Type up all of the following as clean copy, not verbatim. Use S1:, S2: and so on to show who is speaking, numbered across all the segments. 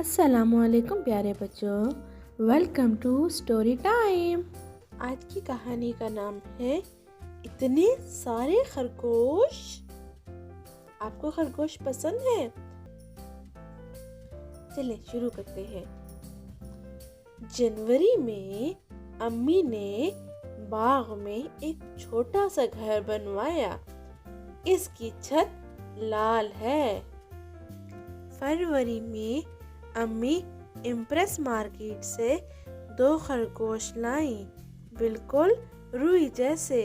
S1: السلام علیکم پیارے بچوں، ویلکم ٹو اسٹوری ٹائم۔ آج کی کہانی کا نام ہے اتنے سارے خرگوش۔ آپ کو خرگوش پسند ہے؟ چلیں شروع کرتے ہیں۔ جنوری میں امی نے باغ میں ایک چھوٹا سا گھر بنوایا۔ اس کی چھت لال ہے۔ فروری میں امی امپریس مارکیٹ سے 2 خرگوش لائیں، بالکل روئی جیسے۔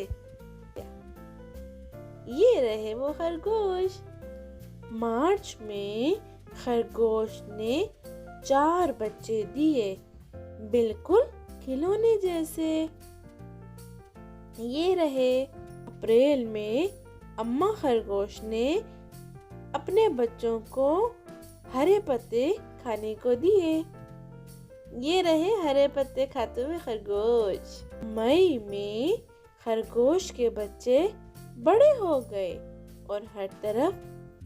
S1: یہ رہے وہ خرگوش۔ مارچ میں خرگوش نے 4 بچے دیے، بالکل کھلونے جیسے۔ یہ رہے۔ اپریل میں اماں خرگوش نے اپنے بچوں کو ہرے پتے کھانے کو دیے۔ یہ رہے ہرے پتے کھاتے ہوئے خرگوش۔ مئی میں خرگوش کے بچے بڑے ہو گئے اور ہر طرف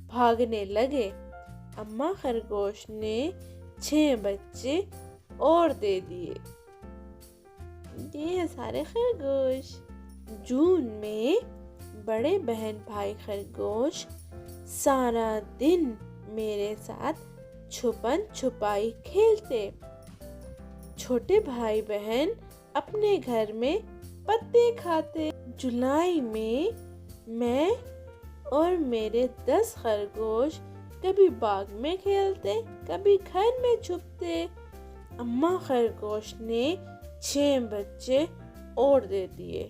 S1: بھاگنے لگے۔ اماں خرگوش نے 6 بچے اور دے دیے۔ یہ سارے خرگوش۔ جون میں بڑے بہن بھائی خرگوش سارا دن میرے ساتھ چھپن چھپائی کھیلتے۔ چھوٹے بھائی بہن اپنے گھر میں پتے کھاتے۔ جولائی میں اور میرے 10 خرگوش کبھی باغ میں کھیلتے، کبھی گھر میں چھپتے۔ اماں خرگوش نے 6 بچے اور دے دیے۔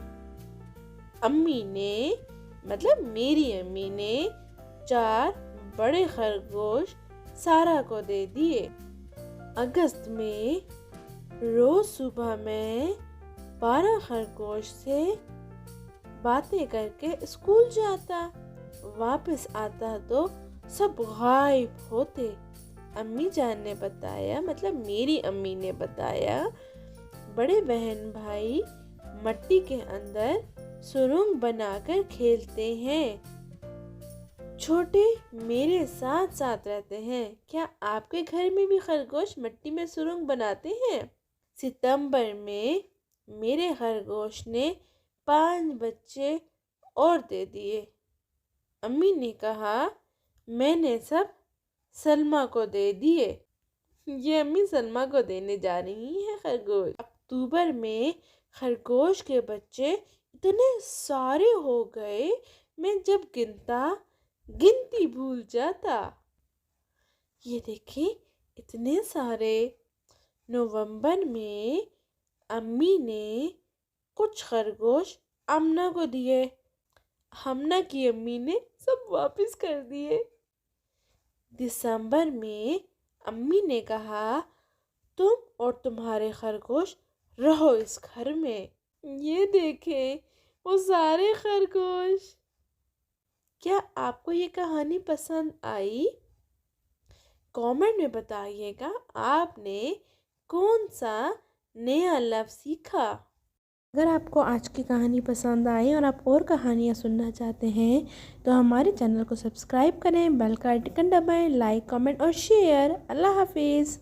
S1: میری امی نے 4 بڑے خرگوش سارا کو دے دیے۔ اگست میں روز صبح میں 12 خرگوش سے باتیں کر کے اسکول جاتا، واپس آتا تو سب غائب ہوتے۔ امی جان نے بتایا، میری امی نے بتایا، بڑے بہن بھائی مٹی کے اندر سرنگ بنا کر کھیلتے ہیں۔ چھوٹے میرے ساتھ ساتھ رہتے ہیں۔ کیا آپ کے گھر میں بھی خرگوش مٹی میں سرنگ بناتے ہیں؟ ستمبر میں میرے خرگوش نے 5 بچے اور دے دیے۔ امی نے کہا میں نے سب سلمیٰ کو دے دیے۔ یہ امی سلمیٰ کو دینے جا رہی ہیں خرگوش۔ اکتوبر میں خرگوش کے بچے اتنے سارے ہو گئے، میں جب گنتی بھول جاتا۔ یہ دیکھیں اتنے سارے۔ نومبر میں امی نے کچھ خرگوش آمنہ کو دیے۔ آمنہ کی امی نے سب واپس کر دیے۔ دسمبر میں امی نے کہا تم اور تمہارے خرگوش رہو اس گھر میں۔ یہ دیکھیں وہ سارے خرگوش۔ کیا آپ کو یہ کہانی پسند آئی؟ کامنٹ میں بتائیے گا آپ نے کون سا نیا لفظ سیکھا۔ اگر آپ کو آج کی کہانی پسند آئی اور آپ اور کہانیاں سننا چاہتے ہیں تو ہمارے چینل کو سبسکرائب کریں، بیل کا آئیکن دبائیں، لائک، کامنٹ اور شیئر۔ اللہ حافظ۔